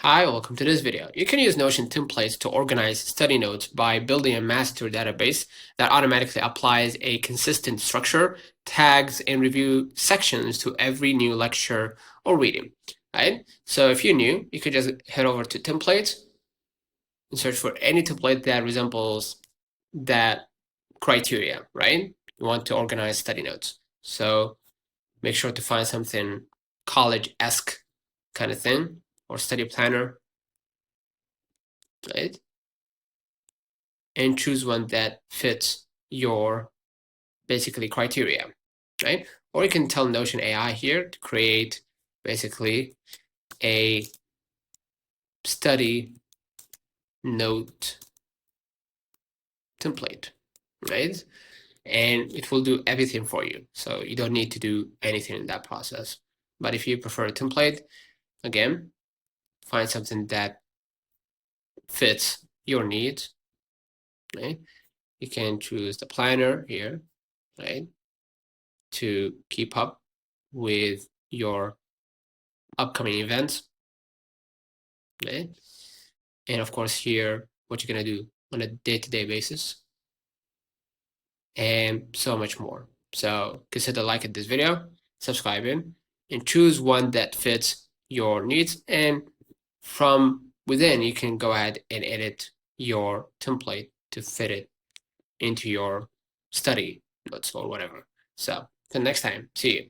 Hi, welcome to this video. You can use Notion templates to organize study notes by building a master database that automatically applies a consistent structure, tags, and review sections to every new lecture or reading, right? So if you're new, you could just head over to templates and search for any template that resembles that criteria, right? You want to organize study notes. So make sure to find something college-esque kind of thing or study planner, right? And choose one that fits your basically criteria, right? Or you can tell Notion AI here to create basically a study note template, right? And it will do everything for you. So you don't need to do anything in that process. But if you prefer a template, again, find something that fits your needs, right? You can choose the planner here, right? To keep up with your upcoming events, right? And of course here, what you're gonna do on a day-to-day basis, and so much more. So consider liking this video, subscribing, and choose one that fits your needs. And from within, you can go ahead and edit your template to fit it into your study notes or whatever. So till next time, see you.